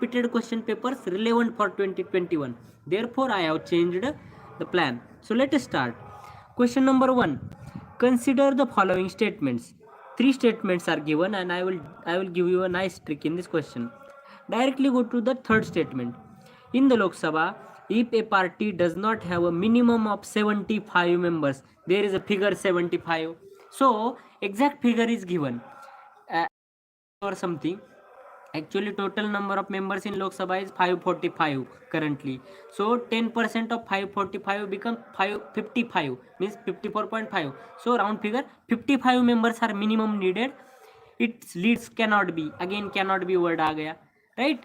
repeated question papers relevant for 2021. Therefore, I have changed the plan. So let us start. Question number 1. Consider the following statements. 3 statements are given, and I will give you a nice trick in this question. Directly go to the third statement. In the Lok Sabha, if a party does not have a minimum of 75 members, there is a figure 75. So exact figure is given or something. Actually total number of members in Lok Sabha is 545 currently. So 10% of 545 become 555, means 54.5. So round figure 55 members are minimum needed. Its leads cannot be, again cannot be word आ गया, right?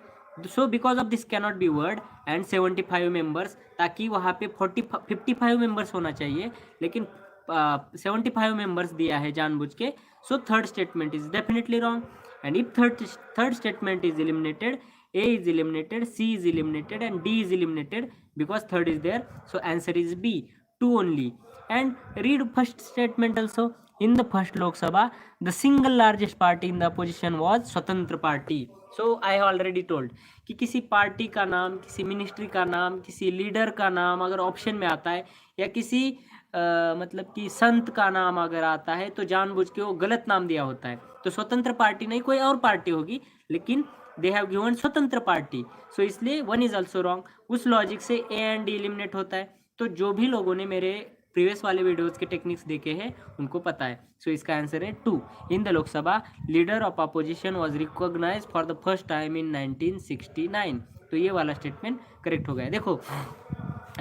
So because of this cannot be word and 75 members, ताकि वहाँ पे 55 members होना चाहिए, लेकिन 75 members दिया है जानबूझ के. So third statement is definitely wrong. And if third statement is eliminated, A is eliminated, C is eliminated, and D is eliminated because third is there. So answer is B, 2 only. And read first statement also. In the first Lok Sabha, the single largest party in the opposition was Swatantra Party. So I have already told कि किसी party का नाम, किसी ministry का नाम, किसी leader का नाम अगर ऑप्शन में आता है, या किसी मतलब कि संत का नाम अगर आता है, तो जानबूझ के वो गलत नाम दिया होता है. तो स्वतंत्र पार्टी नहीं, कोई और पार्टी होगी, लेकिन दे हैव गिवन स्वतंत्र पार्टी. सो इसलिए 1 इज ऑल्सो रॉन्ग. उस लॉजिक से ए एंड डी एलिमिनेट होता है. तो जो भी लोगों ने मेरे प्रीवियस वाले वीडियोस के टेक्निक्स देखे हैं उनको पता है. सो इसका आंसर है 2. In the Lok Sabha leader of opposition was recognise for the first time in 1969. तो ये वाला स्टेटमेंट करेक्ट हो गया. देखो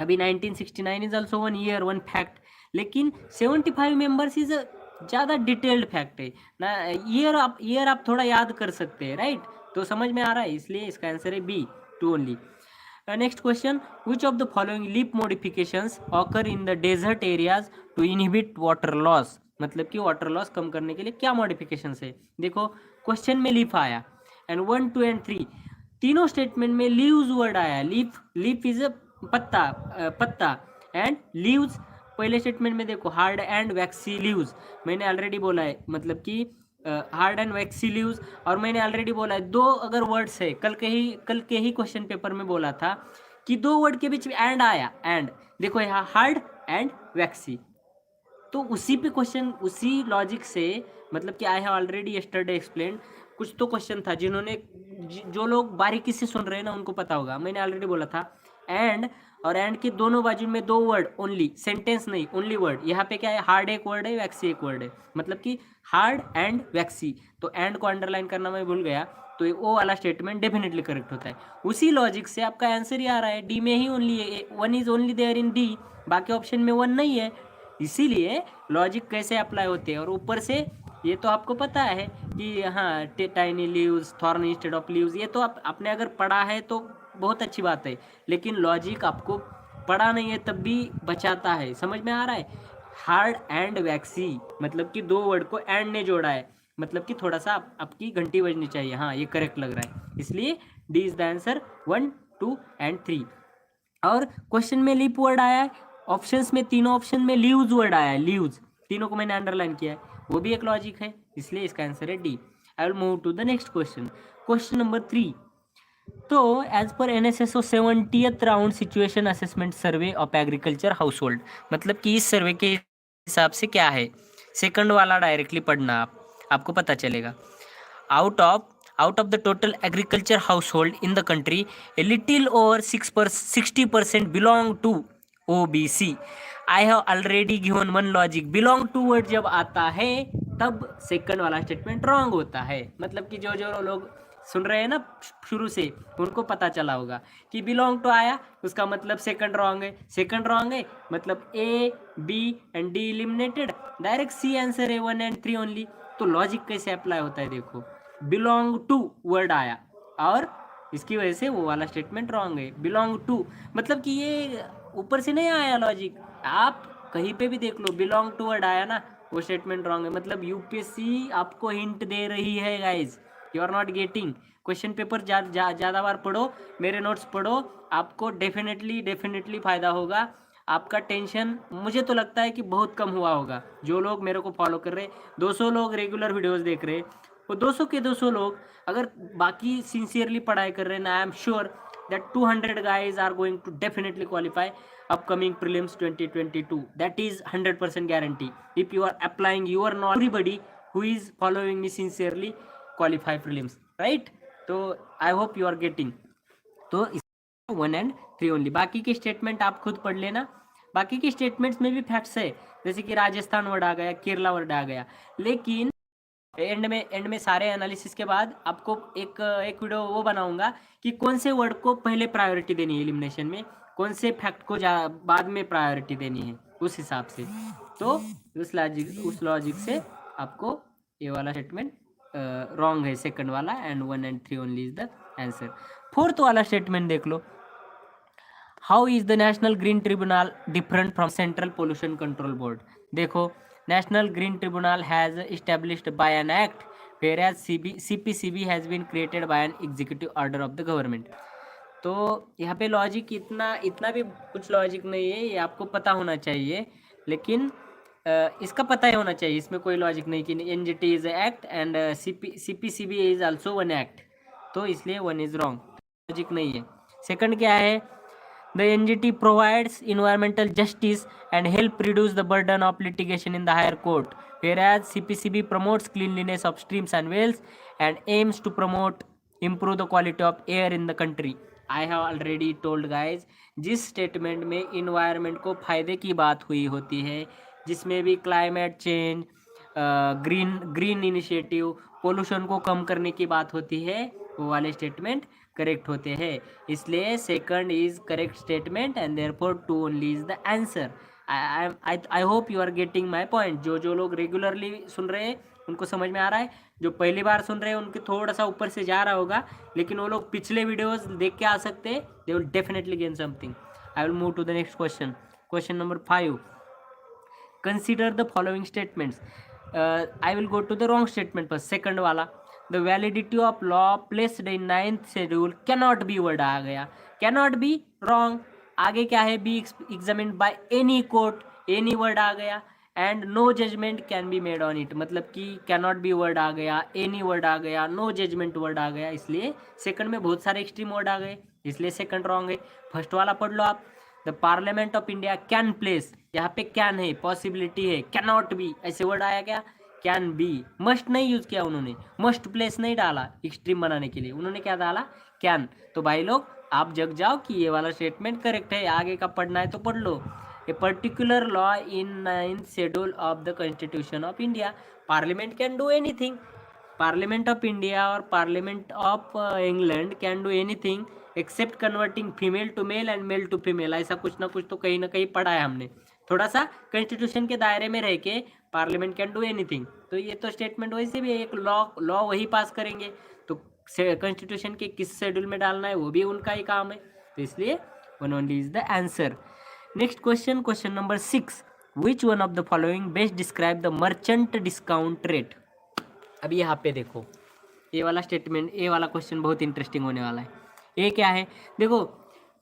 अभी 1969 इज ऑल्सो 1 ईयर 1 फैक्ट, लेकिन 75 मेंबर्स इज ज़्यादा डिटेल्ड फैक्ट है ना. ईयर आप थोड़ा याद कर सकते हैं, राइट? तो समझ में आ रहा है, इसलिए इसका आंसर है B, 2 only. Next question. Which of the following leaf modifications occur in the desert areas to inhibit water loss. मतलब कि वाटर लॉस कम करने के लिए क्या मॉडिफिकेशन है. देखो क्वेश्चन में लीफ आया, एंड 1, 2 एंड 3 तीनों स्टेटमेंट में लीव्स वर्ड आया. लीफ इज अ पत्ता एंड लीव्स. पहले स्टेटमेंट में देखो हार्ड एंड वैक्सी लीव्स, मैंने ऑलरेडी बोला है, मतलब कि हार्ड एंड वैक्सी लीव्स. और मैंने ऑलरेडी बोला है 2 अगर वर्ड्स है, कल के ही क्वेश्चन पेपर में बोला था कि 2 वर्ड के बीच में एंड आया. एंड देखो यहाँ हार्ड एंड वैक्सी, तो उसी पे क्वेश्चन, उसी लॉजिक से, मतलब कि आई हैव ऑलरेडी यस्टरडे एक्सप्लेन. कुछ तो क्वेश्चन था, जिन्होंने जो लोग बारीकी से सुन रहे हैं ना उनको पता होगा. मैंने ऑलरेडी बोला था एंड, और एंड के दोनों बाजू में 2 वर्ड ओनली, सेंटेंस नहीं, ओनली वर्ड. यहाँ पे क्या है, हार्ड एक वर्ड है, वैक्सी एक वर्ड है, मतलब कि हार्ड एंड वैक्सी. तो एंड को अंडरलाइन करना मैं भूल गया, तो वो वाला स्टेटमेंट डेफिनेटली करेक्ट होता है. उसी लॉजिक से आपका आंसर ही आ रहा है, डी में ही ओनली है. 1 is only there in D, बाकी ऑप्शन में 1 नहीं है. इसीलिए लॉजिक कैसे अप्लाई होते हैं. और ऊपर से ये तो आपको पता है कि हाँ tiny leaves, thorn instead of leaves, ये तो आपने अगर पढ़ा है तो बहुत अच्छी बात है, लेकिन लॉजिक आपको पढ़ा नहीं है तब भी बचाता है. समझ में आ रहा है. हार्ड एंड वैक्सी, मतलब कि 2 वर्ड को एंड ने जोड़ा है, मतलब कि थोड़ा सा आपकी घंटी बजनी चाहिए. हाँ ये करेक्ट लग रहा है, इसलिए D is the answer 1, 2 and 3. और क्वेश्चन में लीप वर्ड आया है, ऑप्शंस में तीनों ऑप्शन में लीव्स वर्ड आया है. लीव्स तीनों को मैंने अंडरलाइन किया है, वो भी एक लॉजिक है, इसलिए इसका आंसर है D. I will move to the next question. Question number 3. तो as per NSSO 70th round situation assessment survey of agriculture household, मतलब कि इस सर्वे के हिसाब से क्या है. सेकंड वाला डायरेक्टली पढ़ना, आपको पता चलेगा. Out of the total agriculture household in the country, a little over 60% belong to OBC. I have already given 1 logic. Belong to word जब आता है तब सेकंड वाला स्टेटमेंट रॉन्ग होता है. मतलब कि जो लोग सुन रहे हैं ना शुरू से, उनको पता चला होगा कि बिलोंग टू आया, उसका मतलब सेकंड रॉन्ग है. सेकंड रॉन्ग है मतलब A, B and D eliminated. Direct C answer है, 1 एंड 3 ओनली. तो लॉजिक कैसे अप्लाई होता है, देखो बिलोंग टू वर्ड आया और इसकी वजह से वो वाला स्टेटमेंट रॉन्ग है. बिलोंग टू मतलब कि ये ऊपर से नहीं आया लॉजिक, आप कहीं पे भी देख लो, बिलोंग टू वर्ड आया ना, वो स्टेटमेंट रॉन्ग है. मतलब यूपीएससी आपको हिंट दे रही है guys, you are not getting. Question paper ज़्यादा बार पढ़ो, मेरे नोट्स पढ़ो, आपको डेफिनेटली फ़ायदा होगा. आपका टेंशन मुझे तो लगता है कि बहुत कम हुआ होगा. जो लोग मेरे को फॉलो कर रहे, 200 लोग रेगुलर वीडियोस देख रहे, वो 200 के 200 लोग अगर बाकी सिंसियरली पढ़ाई कर रहे हैं, I am sure that 200 guys are going to definitely qualify upcoming prelims 2022. That is 100% guarantee. If you are applying your knowledge, everybody who is following me sincerely qualify prelims, right? तो I hope you are getting. तो 1 and 3 only, बाकी के statement आप खुद पढ़ लेना। बाकी के स्टेटमेंट्स में भी फैक्ट्स है, जैसे कि राजस्थान वर्ड आ गया, केरला वर्ड आ गया, लेकिन एंड में सारे एनालिसिस के बाद आपको एक वीडियो वो बनाऊंगा कि कौन से वर्ड को पहले प्रायोरिटी देनी है एलिमिनेशन में, कौन से फैक्ट को बाद में प्रायोरिटी देनी है, उस हिसाब से। तो उस लॉजिक से आपको ये वाला स्टेटमेंट रॉन्ग है, सेकंड वाला, and 1 and 3 only is the answer. Fourth वाला स्टेटमेंट देख लो, how is the National Green Tribunal different from Central Pollution Control Board. देखो, National Green Tribunal has established by an act whereas CPCB has been created by an executive order of the government। तो यहाँ पे logic इतना भी कुछ logic नहीं है, ये आपको पता होना चाहिए, लेकिन इसका पता ही होना चाहिए, इसमें कोई लॉजिक नहीं कि NGT is act and CPCB is also one act, तो इसलिए 1 इज रॉन्ग, लॉजिक नहीं है। सेकंड क्या है, the NGT provides environmental justice and help reduce the burden of litigation in the higher court, whereas CPCB promotes cleanliness of streams and wells and aims to improve the quality of air in the country। I have already told guys, जिस statement में environment को फायदे की बात हुई होती है, जिसमें भी climate change, green initiative, pollution को कम करने की बात होती है, वो वाले स्टेटमेंट करेक्ट होते हैं, इसलिए second is correct statement and therefore 2 only is the answer. I hope you are getting my point. जो लोग रेगुलरली सुन रहे हैं उनको समझ में आ रहा है, जो पहली बार सुन रहे हैं उनके थोड़ा सा ऊपर से जा रहा होगा, लेकिन वो लोग पिछले वीडियोस देख के आ सकते हैं, they will definitely gain something. I will move to the next question, question number 5। Consider the following statements. I will go to the wrong statement पर, सेकंड वाला, the validity of law placed in 9th schedule cannot be word आ गया, cannot be wrong. आगे क्या है, be examined by any court, any word आ गया, and no judgment can be made on it, मतलब कि कैनॉट बी वर्ड आ गया, एनी वर्ड आ गया, नो जजमेंट वर्ड आ गया, इसलिए सेकंड में बहुत सारे एक्सट्रीम वर्ड आ गए, इसलिए सेकंड रॉन्ग है। फर्स्ट वाला पढ़ लो आप, the parliament of India can place, यहाँ पे कैन है, पॉसिबिलिटी है, कैनॉट बी ऐसे वर्ड आया क्या, कैन बी। मस्ट नहीं यूज किया उन्होंने, मस्ट प्लेस नहीं डाला एक्सट्रीम बनाने के लिए, उन्होंने क्या डाला, कैन। तो भाई लोग आप जग जाओ कि ये वाला स्टेटमेंट करेक्ट है, आगे का पढ़ना है तो पढ़ लो। A particular law in 9th schedule of the constitution of India, parliament can do anything, parliament of India और parliament of England can do anything except converting female to male and male to female, ऐसा कुछ ना कुछ तो कहीं ना कहीं पढ़ा है हमने, थोड़ा सा कॉन्स्टिट्यूशन के दायरे में रह के पार्लियामेंट कैन डू एनीथिंग। तो ये तो स्टेटमेंट वैसे भी एक लॉ वही पास करेंगे, तो कॉन्स्टिट्यूशन के किस शेड्यूल में डालना है वो भी उनका ही काम है, तो इसलिए 1 only is the answer. Next question, question number 6, which one of the following best describe the merchant discount rate. अभी यहाँ पे देखो, ये वाला स्टेटमेंट, ये वाला क्वेश्चन बहुत इंटरेस्टिंग होने वाला है। ये क्या है, देखो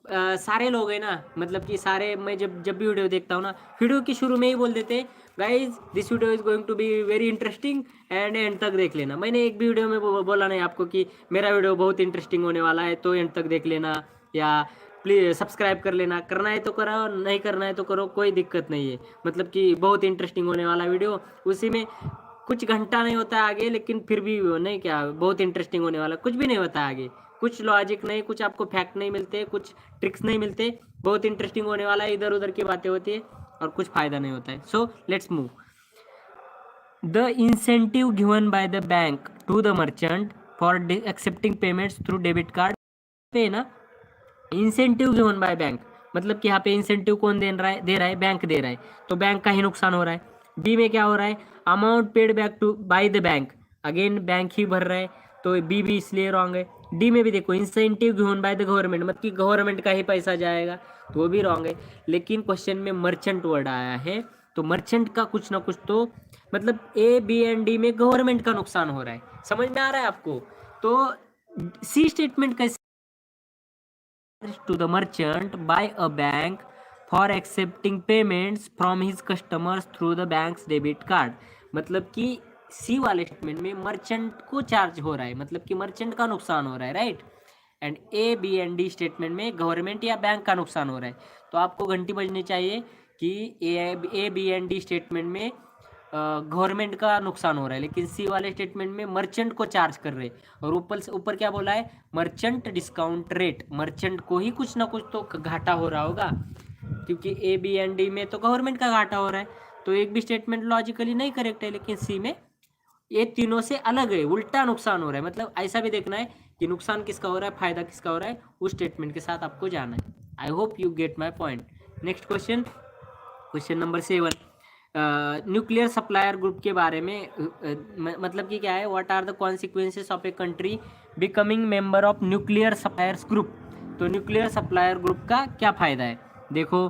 सारे लोग हैं ना, मतलब कि सारे, मैं जब भी वीडियो देखता हूँ ना, वीडियो के शुरू में ही बोल देते हैं guys this video is going to be very interesting and end तक देख लेना। मैंने एक भी वीडियो में बोला नहीं आपको कि मेरा वीडियो बहुत इंटरेस्टिंग होने वाला है तो एंड तक देख लेना, या प्लीज़ सब्सक्राइब कर लेना, करना है तो करो, नहीं करना है तो करो, कोई दिक्कत नहीं है। मतलब कि बहुत इंटरेस्टिंग होने वाला वीडियो, उसी में कुछ घंटा नहीं होता आगे, लेकिन फिर भी नहीं, क्या बहुत इंटरेस्टिंग होने वाला, कुछ भी नहीं होता आगे, कुछ लॉजिक नहीं, कुछ आपको फैक्ट नहीं मिलते, कुछ ट्रिक्स नहीं मिलते, बहुत इंटरेस्टिंग होने वाला है, इधर उधर की बातें होती है और कुछ फायदा नहीं होता है। So let's move. The incentive given by the bank to the merchant for accepting payments through debit card पे ना, इंसेंटिव गिवन बाय बैंक, मतलब कि यहाँ पे इंसेंटिव कौन दे रहा है, बैंक दे रहा है, तो बैंक का ही नुकसान हो रहा है। बी में क्या हो रहा है, amount paid back to by the bank, again bank ही भर रहा है, तो बी भी इसलिए रॉन्ग है। डी में भी देखो, incentive given by the government, मतलब कि गवर्नमेंट का ही पैसा जाएगा, तो वो भी रॉन्ग है। लेकिन क्वेश्चन में मर्चेंट वर्ड आया है, तो मर्चेंट का कुछ ना कुछ तो, मतलब ए बी एंड डी में गवर्नमेंट का नुकसान हो रहा है, समझ में आ रहा है आपको। तो सी स्टेटमेंट कैसे, to the merchant by a bank for accepting payments from his customers through the bank's debit card, मतलब कि सी वाले स्टेटमेंट में मर्चेंट को चार्ज हो रहा है, मतलब कि मर्चेंट का नुकसान हो रहा है, right. And A B and D statement में गवर्नमेंट या बैंक का नुकसान हो रहा है। तो आपको घंटी बजनी चाहिए कि A B and D statement में गवर्नमेंट का नुकसान हो रहा है, लेकिन सी वाले स्टेटमेंट में मर्चेंट को चार्ज कर रहे हैं। और ऊपर से ऊपर क्या बोला है, मर्चेंट डिस्काउंट रेट, मर्चेंट को ही कुछ ना कुछ तो घाटा हो रहा होगा, क्योंकि ए बी एंड डी में तो गवर्नमेंट का घाटा हो रहा है। तो एक भी स्टेटमेंट लॉजिकली नहीं करेक्ट है, लेकिन सी में ये तीनों से अलग है, उल्टा नुकसान हो रहा है। मतलब ऐसा भी देखना है कि नुकसान किसका हो रहा है, फायदा किसका हो रहा है, उस स्टेटमेंट के साथ आपको जाना है। I hope you get my point. Next question, question number 7, nuclear supplier group के बारे में मतलब कि क्या है, what are the consequences of a country becoming member of nuclear suppliers group. तो न्यूक्लियर सप्लायर ग्रुप का क्या फायदा है, देखो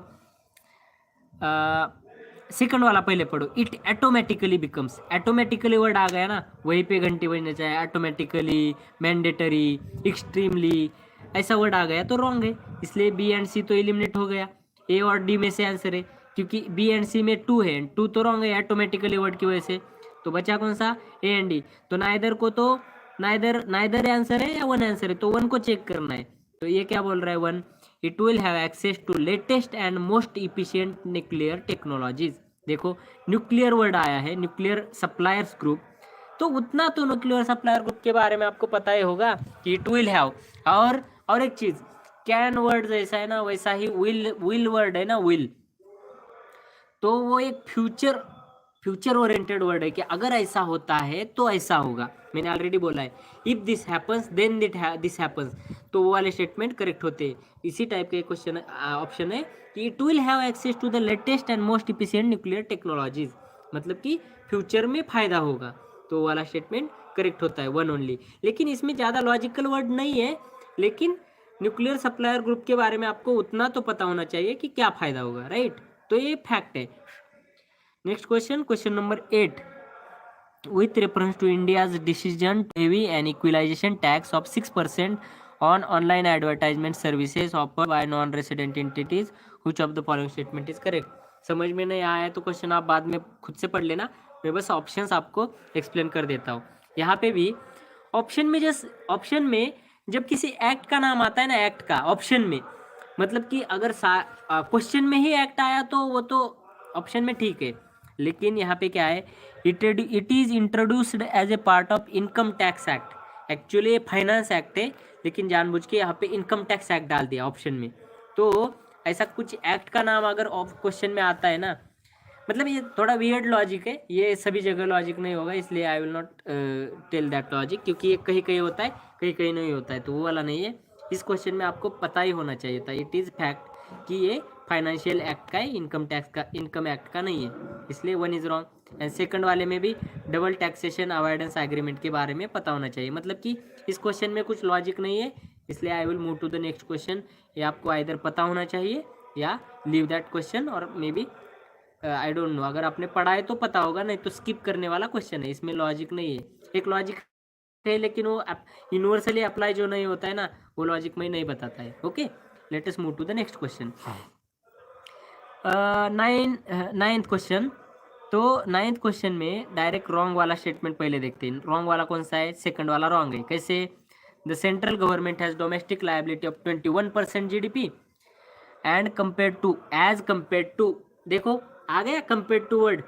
सेकंड वाला पहले पढ़ो, it automatically becomes, automatically word आ गया ना, वहीं पे घंटी बजने चाहिए, ऑटोमेटिकली, मैंडेटरी, एक्सट्रीमली, ऐसा वर्ड आ गया तो रॉन्ग है, इसलिए बी एंड सी तो एलिमिनेट हो गया। ए और डी में से आंसर है, क्योंकि बी एंड सी में 2 है, 2 तो रॉन्ग है ऑटोमेटिकली वर्ड की वजह से। तो बचा कौन सा, ए एंड डी। तो नाइदर को तो नाइदर आंसर है या 1 आंसर है, तो 1 को चेक करना है। तो ये क्या बोल रहा है, 1, it will have access to latest and most efficient nuclear technologies. देखो न्यूक्लियर वर्ड आया है, न्यूक्लियर सप्लायर्स ग्रुप, तो उतना तो न्यूक्लियर सप्लायर ग्रुप के बारे में आपको पता ही होगा कि इट विल हैव। और एक चीज, कैन वर्ड जैसा है ना, वैसा ही विल वर्ड है ना, विल, तो वो एक फ्यूचर ओरिएंटेड वर्ड है कि अगर ऐसा होता है तो ऐसा होगा। मैंने ऑलरेडी बोला है, if this happens then this happens, तो वो वाले स्टेटमेंट करेक्ट होते हैं। इसी टाइप का क्वेश्चन ऑप्शन है कि it will have access to the latest and most efficient nuclear technologies, मतलब कि फ्यूचर में फायदा होगा, तो वो वाला स्टेटमेंट करेक्ट होता है, 1 ओनली। लेकिन इसमें ज़्यादा लॉजिकल वर्ड नहीं है, लेकिन न्यूक्लियर सप्लायर ग्रुप के बारे में आपको उतना तो पता होना चाहिए कि क्या फायदा होगा, राइट। तो ये फैक्ट है। Next question, question number 8, with reference to India's decision to levy an equalization tax of 6% on online advertisement services offered by non-resident entities, which of the following statement is correct। समझ में नहीं आया तो question आप बाद में खुद से पढ़ लेना, मैं बस ऑप्शंस आपको एक्सप्लेन कर देता हूँ। यहाँ पे भी ऑप्शन में जब किसी एक्ट का नाम आता है ना, एक्ट का ऑप्शन में, मतलब कि अगर क्वेश्चन में ही एक्ट आया तो वो तो ऑप्शन में ठीक है, लेकिन यहाँ पे क्या है, it is introduced as a part of income tax act. Actually ये फाइनेंस एक्ट है, लेकिन जानबूझ के यहाँ पे इनकम टैक्स एक्ट डाल दिया ऑप्शन में। तो ऐसा कुछ एक्ट का नाम अगर क्वेश्चन में आता है ना, मतलब ये थोड़ा वियर्ड लॉजिक है, ये सभी जगह लॉजिक नहीं होगा, इसलिए I will not tell that logic, क्योंकि ये कहीं कहीं होता है कहीं कहीं नहीं होता है, तो वो वाला नहीं है। इस क्वेश्चन में आपको पता ही होना चाहिए था, इट इज़ फैक्ट कि ये फाइनेंशियल एक्ट का है, इनकम टैक्स का, इनकम एक्ट का नहीं है, इसलिए 1 इज़ रॉन्ग। एंड सेकंड वाले में भी डबल टैक्सेशन अवॉइडेंस एग्रीमेंट के बारे में पता होना चाहिए, मतलब कि इस क्वेश्चन में कुछ लॉजिक नहीं है, इसलिए I will move to the next question. ये आपको आइदर पता होना चाहिए या लीव दैट क्वेश्चन, और maybe I don't know, अगर आपने पढ़ा है तो पता होगा, नहीं तो स्किप करने वाला क्वेश्चन है, इसमें लॉजिक नहीं है। एक लॉजिक है लेकिन वो यूनिवर्सली अप्लाई जो नहीं होता है ना, वो लॉजिक में नहीं बताता है। Okay, let us move to the next question. Ninth question. तो 9th क्वेश्चन में डायरेक्ट रॉन्ग वाला स्टेटमेंट पहले देखते हैं। रॉन्ग वाला कौन सा है, सेकंड वाला रॉन्ग है। कैसे, the central government has domestic liability of 21% GDP and compare to, as compare to, देखो आ गया compare to word,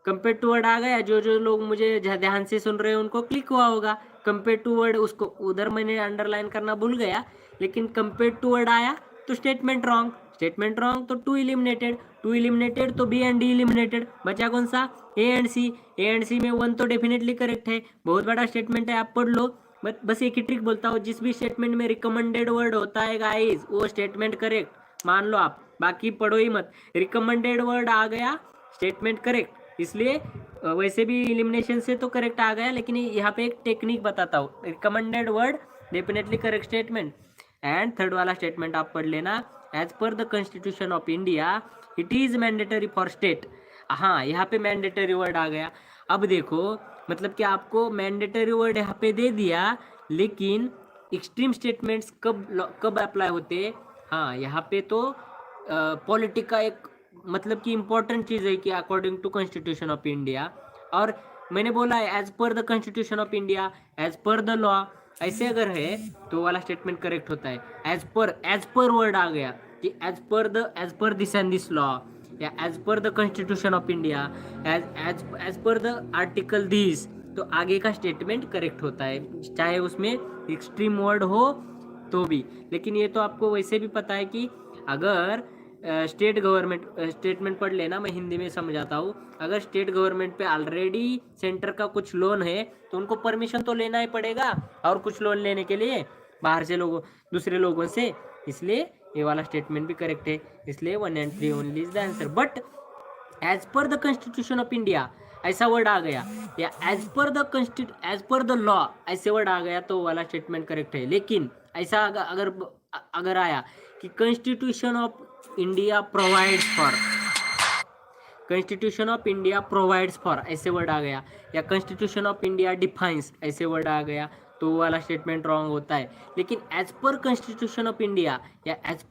compare to word आ गया। जो लोग मुझे ध्यान से सुन रहे हैं उनको क्लिक हुआ होगा, कंपेयर टू वर्ड, उसको उधर मैंने अंडरलाइन करना भूल गया, लेकिन कंपेयर टू वर्ड आया तो स्टेटमेंट रॉन्ग, स्टेटमेंट रॉन्ग तो 2 इलिमिनेटेड, तो बी एंड डी इलिमिनेटेड, बचा कौन सा, A and C. A and सी में 1 तो डेफिनेटली करेक्ट है, बहुत बड़ा स्टेटमेंट है, आप पढ़ लो। बस एक ही ट्रिक बोलता हूँ, जिस भी स्टेटमेंट में रिकमेंडेड वर्ड होता है गाइस, वो स्टेटमेंट करेक्ट मान लो आप, बाकी पढ़ो ही मत। रिकमेंडेड वर्ड आ गया स्टेटमेंट करेक्ट, इसलिए वैसे भी एलिमिनेशन से तो करेक्ट आ गया, लेकिन यहाँ पे एक टेक्निक बताता हूँ, recommended word definitely correct statement. And third वाला स्टेटमेंट आप पढ़ लेना, as per the constitution of India it is mandatory for state. हाँ, यहाँ पे मैंडेटरी वर्ड आ गया। अब देखो, मतलब कि आपको मैंडेटरी वर्ड यहाँ पे दे दिया, लेकिन एक्सट्रीम स्टेटमेंट्स कब अप्लाई होते हैं, हाँ यहाँ पे तो पॉलिटिक का एक मतलब कि इम्पोर्टेंट चीज़ है कि according to constitution of India, और मैंने बोला है as per the constitution of India, as per the law, ऐसे अगर है तो वाला स्टेटमेंट करेक्ट होता है। एज पर वर्ड आ गया कि as per this and this law, या as per the constitution of India, as per the article this, तो आगे का स्टेटमेंट करेक्ट होता है, चाहे उसमें एक्सट्रीम वर्ड हो तो भी। लेकिन ये तो आपको वैसे भी पता है कि अगर स्टेट गवर्नमेंट, स्टेटमेंट पढ़ लेना, मैं हिंदी में समझाता हूँ। अगर स्टेट गवर्नमेंट पे ऑलरेडी सेंटर का कुछ लोन है तो उनको परमिशन तो लेना ही पड़ेगा, और कुछ लोन लेने के लिए बाहर से लोगों, दूसरे लोगों से, इसलिए ये वाला स्टेटमेंट भी करेक्ट है। इसलिए 1 and 3 only is the answer. But as per the constitution of India ऐसा वर्ड आ गया, या एज पर द लॉ ऐसे वर्ड आ गया तो वाला स्टेटमेंट करेक्ट है। लेकिन ऐसा अगर अगर आया कि constitution of India provides for, constitution of India provides for ऐसे वर्ड आ गया, या कॉन्स्टिट्यूशन ऑफ इंडिया डिफाइंस ऐसे वर्ड आ गया, तो वाला स्टेटमेंट रॉन्ग होता है। लेकिन as per constitution of India या एज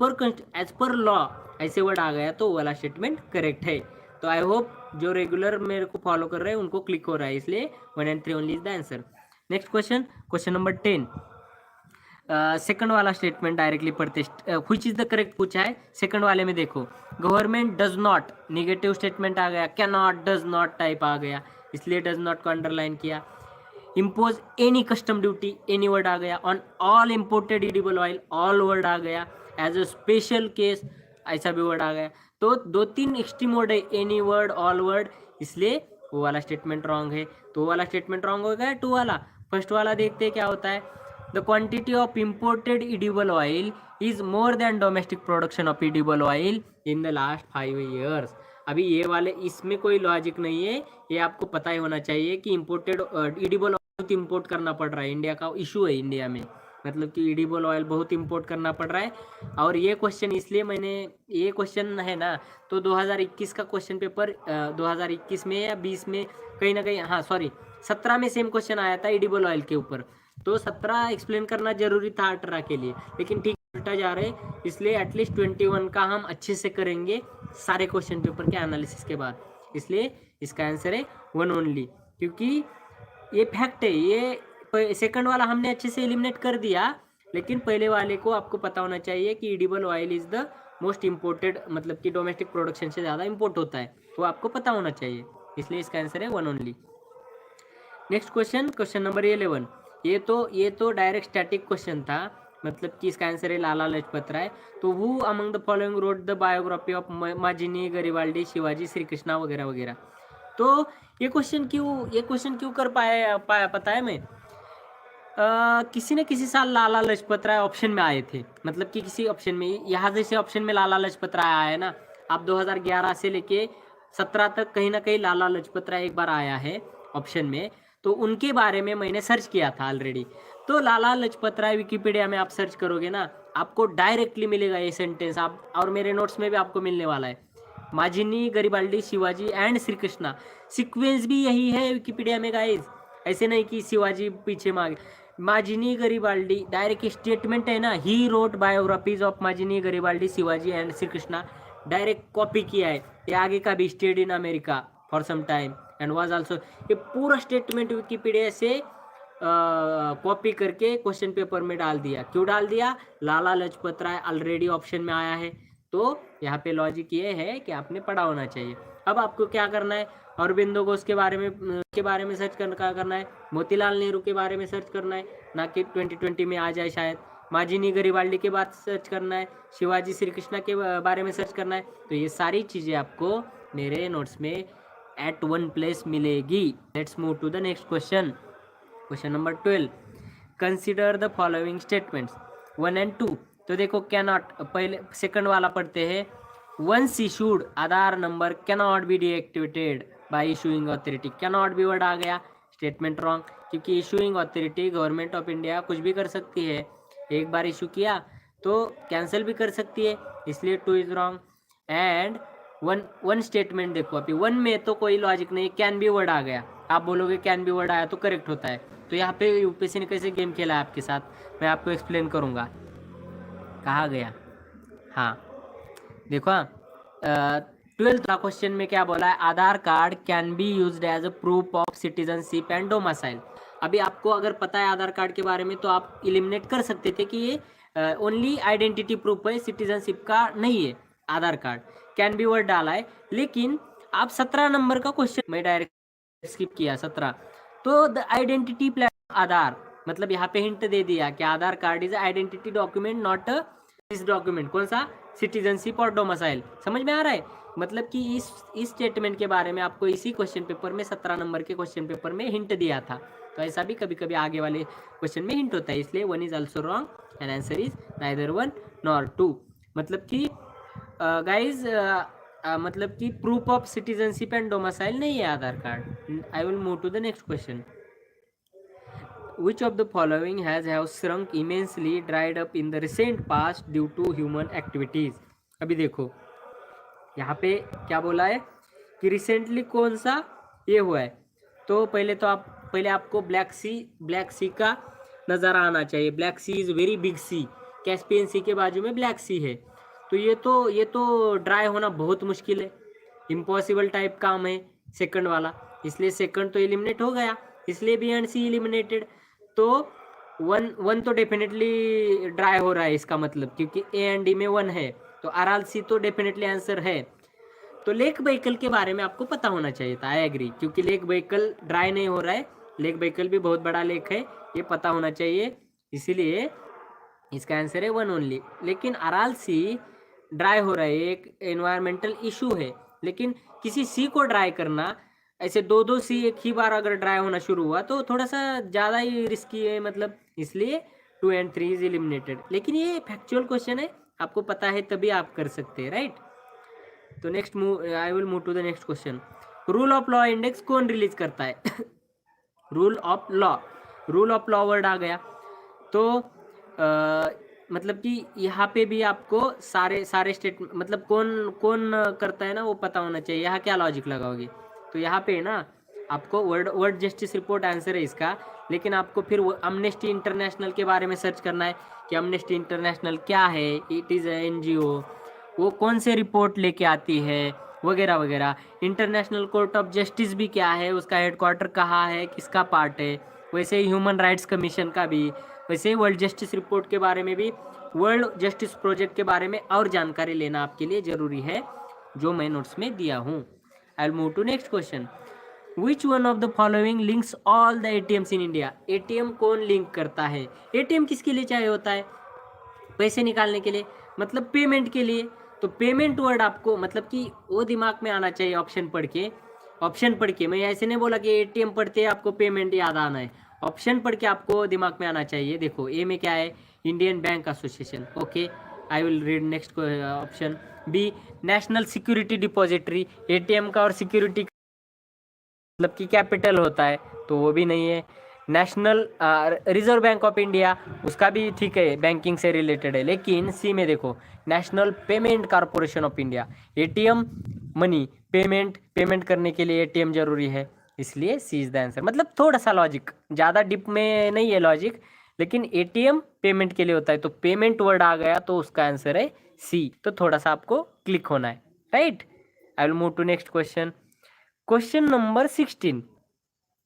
पर लॉ ऐसे वर्ड आ गया तो वाला स्टेटमेंट करेक्ट है। तो आई होप जो रेगुलर मेरे को फॉलो कर रहे हैं उनको क्लिक हो रहा है, इसलिए 1 and 3 only is the answer. Next question, question number 10, second वाला स्टेटमेंट डायरेक्टली पढ़ते, व्हिच इज द करेक्ट पूछा है। सेकंड वाले में देखो, government does not, negative statement आ गया, can not, does not type आ गया, इसलिए डज नॉट को अंडरलाइन किया। Impose any custom duty, any word आ गया, on all imported edible oil, all word आ गया, एज अ स्पेशल केस ऐसा भी वर्ड आ गया। तो 2-3 एक्सट्रीम वर्ड है, एनी वर्ड, ऑल वर्ड, इसलिए वो वाला स्टेटमेंट रॉन्ग है। तो वो वाला स्टेटमेंट रॉन्ग हो गया 2 वाला। फर्स्ट वाला देखते हैं क्या होता है। The quantity of imported edible oil is more than domestic production of edible oil in the last 5 years। अभी ये वाले इसमें कोई लॉजिक नहीं है, ये आपको पता ही होना चाहिए कि इम्पोर्टेड एडिबल बहुत इंपोर्ट करना पड़ रहा है, इंडिया का इशू है इंडिया में, मतलब कि एडिबल ऑयल बहुत इंपोर्ट करना पड़ रहा है। और ये क्वेश्चन इसलिए मैंने, ये क्वेश्चन है ना, तो 2021 का क्वेश्चन पेपर 2021 में या 20 में कहीं ना कहीं, हाँ सॉरी 17 में सेम क्वेश्चन आया था एडिबल ऑयल के ऊपर, तो 17 एक्सप्लेन करना जरूरी था 18 के लिए, लेकिन ठीक उल्टा जा रहे, इसलिए एटलीस्ट 21 का हम अच्छे से करेंगे सारे क्वेश्चन पेपर के एनालिसिस के बाद। इसलिए इसका आंसर है 1 ओनली, क्योंकि ये फैक्ट है। ये सेकंड वाला हमने अच्छे से एलिमिनेट कर दिया, लेकिन पहले वाले को आपको पता होना चाहिए कि edible oil is the most imported, मतलब कि डोमेस्टिक प्रोडक्शन से ज़्यादा इम्पोर्ट होता है, वो आपको पता होना चाहिए, इसलिए इसका आंसर है 1 only. Next question, question number 11, ये तो डायरेक्ट स्टैटिक क्वेश्चन था, मतलब कि इसका आंसर है लाला लाजपत राय। तो who among the following read the biography of Mazzini, Garibaldi, Shivaji, Shri Krishna वगैरह वगैरह। तो ये क्वेश्चन क्यों कर पाया पता है मैं, किसी न किसी साल लाला लाजपत राय ऑप्शन में आए थे, मतलब कि किसी ऑप्शन में, यहाँ जैसे ऑप्शन में लाला लाजपत राय आया है ना, आप 2011 से लेके 17 तक कहीं ना कहीं लाला लाजपत राय एक बार आया है ऑप्शन में, तो उनके बारे में मैंने सर्च किया था ऑलरेडी। तो लाला लाजपत राय विकिपीडिया में आप सर्च करोगे ना, आपको डायरेक्टली मिलेगा ये सेंटेंस, आप और मेरे नोट्स में भी आपको मिलने वाला है। माजिनी, Garibaldi, Shivaji and Shri Krishna, sequence भी यही है विकिपीडिया में गाइज, ऐसे नहीं कि शिवाजी पीछे मांगे। माजिनी, गरिबाल्डी डायरेक्ट स्टेटमेंट है ना, he wrote biographies of Mazzini, Garibaldi, Shivaji and Shri Krishna, direct copy किया है। ये आगे का भी stayed in America for some time and was also, ये पूरा स्टेटमेंट विकिपीडिया से कॉपी करके क्वेश्चन पेपर में डाल दिया। क्यों डाल दिया, लाला लाजपत राय ऑलरेडी ऑप्शन में आया है, तो यहाँ पे लॉजिक ये है कि आपने पढ़ा होना चाहिए। अब आपको क्या करना है, अरबिंदो घोष के बारे में सर्च करना है, मोतीलाल नेहरू के बारे में सर्च करना है, ना कि 2020 में आ जाए शायद, माजिनी, गरिबाल्डी के बाद सर्च करना है, शिवाजी, श्री कृष्णा के बारे में सर्च करना है। तो ये सारी चीज़ें आपको मेरे नोट्स में एट वन प्लेस मिलेगी। Let's move to the next question, question number 12, consider the following statements 1 and 2। तो देखो कैनॉट, पहले सेकंड वाला पढ़ते हैं। Once issued Aadhaar number cannot be deactivated by issuing authority, cannot be word आ गया, स्टेटमेंट रॉन्ग, क्योंकि issuing authority government of India कुछ भी कर सकती है, एक बार इशू किया तो कैंसिल भी कर सकती है, इसलिए 2 is wrong. And one statement देखो, अभी 1 में तो कोई लॉजिक नहीं, कैन बी वर्ड आ गया, आप बोलोगे कैन बी वर्ड आया तो करेक्ट होता है। तो यहाँ पे यूपीएससी ने कैसे गेम खेला है आपके साथ, मैं आपको एक्सप्लेन करूँगा। कहाँ गया, हाँ देखो, 12th का क्वेश्चन में क्या बोला है, Aadhaar card can be used as a proof of citizenship and domicile. अभी आपको अगर पता है आधार कार्ड के बारे में तो आप इलिमिनेट कर सकते थे कि ये ओनली आइडेंटिटी प्रूफ है, सिटीजनशिप का नहीं है Aadhaar card. Can B word डाला है, लेकिन आप 17 नंबर का क्वेश्चन मैं डायरेक्ट स्किप किया 17। तो द आइडेंटिटी प्लेटफॉर्म आधार, मतलब यहाँ पे हिंट दे दिया कि Aadhaar card is identity document not इस डॉक्यूमेंट, कौन सा, सिटीजनशिप और डोमिसाइल। समझ में आ रहा है, मतलब कि इस स्टेटमेंट के बारे में आपको इसी क्वेश्चन पेपर में 17 नंबर के क्वेश्चन पेपर में हिंट दिया था। तो ऐसा भी कभी कभी आगे वाले क्वेश्चन में हिंट होता है, इसलिए 1 is also wrong and answer is neither 1 nor 2। मतलब कि गाइज मतलब कि proof of citizenship and domicile नहीं है Aadhaar card. I will move to the next question. Which of the following has shrunk immensely, dried up in the recent past due to human activities? अभी देखो यहाँ पे क्या बोला है कि रिसेंटली कौन सा ये हुआ है। तो पहले आपको ब्लैक सी का नज़ारा आना चाहिए। Black Sea is very big sea, Caspian Sea के बाजू में ब्लैक सी है। तो ये तो ड्राई होना बहुत मुश्किल है, इम्पॉसिबल टाइप काम है सेकंड वाला, इसलिए सेकंड तो एलिमिनेट हो गया, इसलिए बी एंड सी एलिमिनेटेड। तो वन तो डेफिनेटली ड्राई हो रहा है इसका मतलब, क्योंकि ए एंड डी में 1 है, तो आर आल सी तो डेफिनेटली आंसर है। तो लेक व्हीकल के बारे में आपको पता होना चाहिए था, आई एग्री, क्योंकि लेक व्हीकल ड्राई नहीं हो रहा है, लेक व्हीकल भी बहुत बड़ा लेक है, ये पता होना चाहिए, इसीलिए इसका आंसर है 1 ओनली। लेकिन अराल सी ड्राई हो रहा है, एक एनवायरमेंटल इशू है, लेकिन किसी सी को ड्राई करना, ऐसे दो सी एक ही बार अगर ड्राई होना शुरू हुआ तो थोड़ा सा ज़्यादा ही रिस्की है, मतलब इसलिए 2 एंड 3 इज एलिमिनेटेड। लेकिन ये फैक्चुअल क्वेश्चन है, आपको पता है तभी आप कर सकते हैं, राइट। तो next I will move to the next question. Rule of law index कौन रिलीज करता है? रूल ऑफ लॉ वर्ड आ गया, तो मतलब कि यहाँ पे भी आपको सारे स्टेट मतलब कौन कौन करता है ना वो पता होना चाहिए। यहाँ क्या लॉजिक लगाओगे, तो यहाँ पे ना आपको वर्ल्ड जस्टिस रिपोर्ट आंसर है इसका, लेकिन आपको फिर अमनेस्टी इंटरनेशनल के बारे में सर्च करना है कि अमनेस्टी इंटरनेशनल क्या है, इट इज़ NGO, वो कौन से रिपोर्ट लेके आती है वगैरह वगैरह। इंटरनेशनल कोर्ट ऑफ जस्टिस भी क्या है, उसका हेडक्वार्टर कहाँ है, किसका पार्ट है। वैसे ही ह्यूमन राइट्स कमीशन का भी, वैसे ही वर्ल्ड जस्टिस रिपोर्ट के बारे में भी, वर्ल्ड जस्टिस प्रोजेक्ट के बारे में और जानकारी लेना आपके लिए ज़रूरी है, जो मैं नोट्स में दिया हूँ। I will move to next question. Which one of the following links all the ATMs in India? ATM कौन लिंक करता है? ATM किसके लिए चाहिए होता है? पैसे निकालने के लिए, मतलब पेमेंट के लिए। तो पेमेंट वर्ड आपको मतलब कि वो दिमाग में आना चाहिए ऑप्शन पढ़ के। मैं ऐसे नहीं बोला कि ATM पढ़ते हैं आपको पेमेंट याद आना है, ऑप्शन पढ़ के आपको दिमाग में आना चाहिए। देखो ए में क्या है, Indian Bank Association, okay, I will read next option. B, National Security Depository, ATM का और सिक्योरिटी मतलब कि कैपिटल होता है, तो वो भी नहीं है। National reserve bank of India, उसका भी ठीक है, बैंकिंग से रिलेटेड है, लेकिन सी में देखो, national payment corporation of India, ATM money payment करने के लिए ATM जरूरी है, इसलिए सी इज द आंसर। मतलब थोड़ा सा लॉजिक, ज़्यादा डिप में नहीं है लॉजिक, लेकिन ATM पेमेंट के लिए होता है, तो पेमेंट वर्ड आ गया तो उसका आंसर है सी। तो थोड़ा सा आपको क्लिक होना है, right. I will move to next question. Question number 16,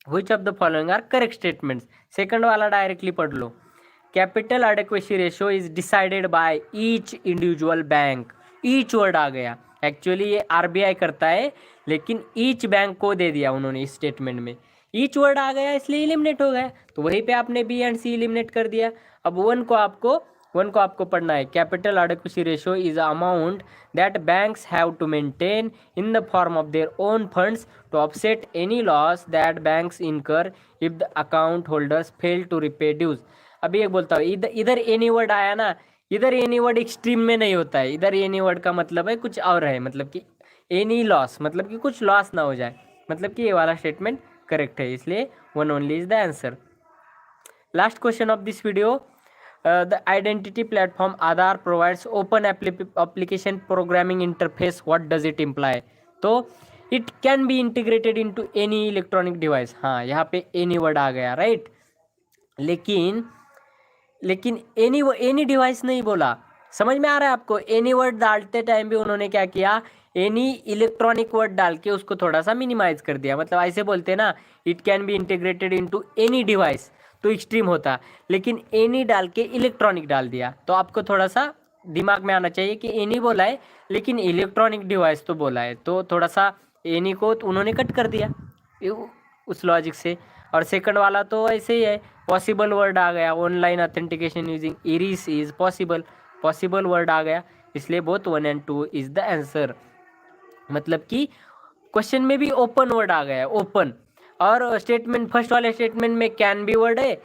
which of the following are correct statements? Second वाला डायरेक्टली पढ़ लो। Capital adequacy ratio is decided by each individual bank, each word आ गया, एक्चुअली ये RBI करता है, लेकिन each bank को दे दिया उन्होंने इस स्टेटमेंट में, ईच वर्ड आ गया इसलिए एलिमिनेट हो गया, तो वहीं पे आपने B एंड C एलिमिनेट कर दिया। अब वन को आपको पढ़ना है। Capital adequacy ratio is amount that banks have to maintain in the form of their own funds to offset any loss that banks incur if the account holders fail to repay dues. अभी एक बोलता हूँ, इधर any word आया ना, इधर any word extreme में नहीं होता है, इधर एनी वर्ड का मतलब है कुछ और है, मतलब कि एनी लॉस मतलब कि कुछ लॉस ना हो जाए, मतलब कि ये वाला स्टेटमेंट करेक्ट है, इसलिए 1 only is the answer. Last question of this video, the identity platform Aadhaar provides open application programming interface. What does it imply? तो it can be integrated into any electronic device। हाँ, यहाँ पे any word आ गया, right, लेकिन any device नहीं बोला। समझ में आ रहा है आपको? एनी वर्ड डालते टाइम भी उन्होंने क्या किया, एनी इलेक्ट्रॉनिक वर्ड डाल के उसको थोड़ा सा मिनिमाइज कर दिया। मतलब ऐसे बोलते हैं ना, it can be integrated into any device, तो एक्सट्रीम होता, लेकिन एनी डाल के इलेक्ट्रॉनिक डाल दिया। तो आपको थोड़ा सा दिमाग में आना चाहिए कि एनी बोला है लेकिन इलेक्ट्रॉनिक डिवाइस तो बोला है, तो थोड़ा सा एनी को तो उन्होंने कट कर दिया उस लॉजिक से। और सेकंड वाला तो ऐसे ही है, पॉसिबल वर्ड आ गया, online authentication using iris is possible, possible word आ गया, इसलिए both 1 and 2 is the answer. मतलब कि क्वेश्चन में भी ओपन वर्ड आ गया, ओपन। और स्टेटमेंट फर्स्ट वाले स्टेटमेंट में कैन बी वर्ड है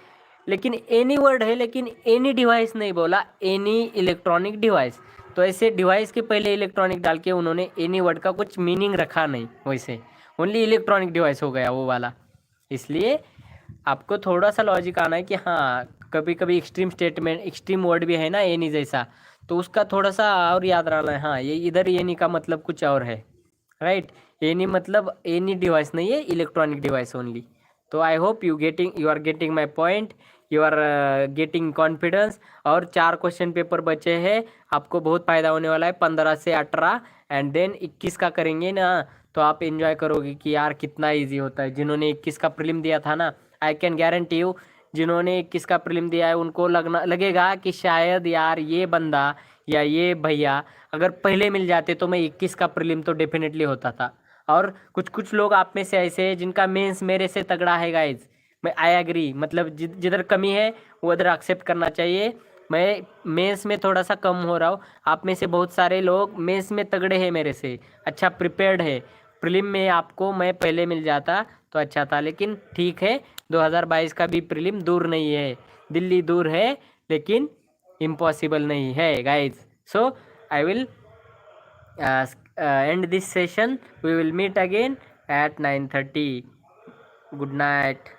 लेकिन एनी वर्ड है, लेकिन एनी डिवाइस नहीं बोला, एनी इलेक्ट्रॉनिक डिवाइस। तो ऐसे डिवाइस के पहले इलेक्ट्रॉनिक डाल के उन्होंने एनी वर्ड का कुछ मीनिंग रखा नहीं, वैसे ओनली इलेक्ट्रॉनिक डिवाइस हो गया वो वाला। इसलिए आपको थोड़ा सा लॉजिक आना है कि हाँ, कभी कभी एक्सट्रीम स्टेटमेंट, एक्सट्रीम वर्ड भी है ना एनी जैसा, तो उसका थोड़ा सा और याद रहना है। हाँ, ये इधर एनी का मतलब कुछ और है, राइट। एनी मतलब एनी डिवाइस नहीं है, इलेक्ट्रॉनिक डिवाइस ओनली। तो I hope you are getting my point, you are getting confidence. और 4 क्वेश्चन पेपर बचे हैं, आपको बहुत फ़ायदा होने वाला है 15 से 18, एंड देन 21 का करेंगे ना, तो आप एंजॉय करोगे कि यार कितना इजी होता है। जिन्होंने 21 का प्रीलिम दिया था ना, आई कैन गारंटी यू, जिन्होंने 21 का प्रीलिम दिया है उनको लगेगा कि शायद यार ये बंदा या ये भैया अगर पहले मिल जाते तो मैं 21 का प्रीलिम तो डेफिनेटली होता था। और कुछ कुछ लोग आप में से ऐसे हैं जिनका मेंस मेरे से तगड़ा है गाइज, मैं आई एग्री। मतलब जिधर कमी है वो उधर एक्सेप्ट करना चाहिए। मैं मेंस में थोड़ा सा कम हो रहा हूँ, आप में से बहुत सारे लोग मेंस में तगड़े हैं मेरे से, अच्छा प्रिपेयर्ड है। प्रीलिम में आपको मैं पहले मिल जाता तो अच्छा था, लेकिन ठीक है, 2022 का भी प्रीलिम दूर नहीं है, दिल्ली दूर है लेकिन इम्पॉसिबल नहीं है guys. So I will end this session. We will meet again at 9:30. Good night.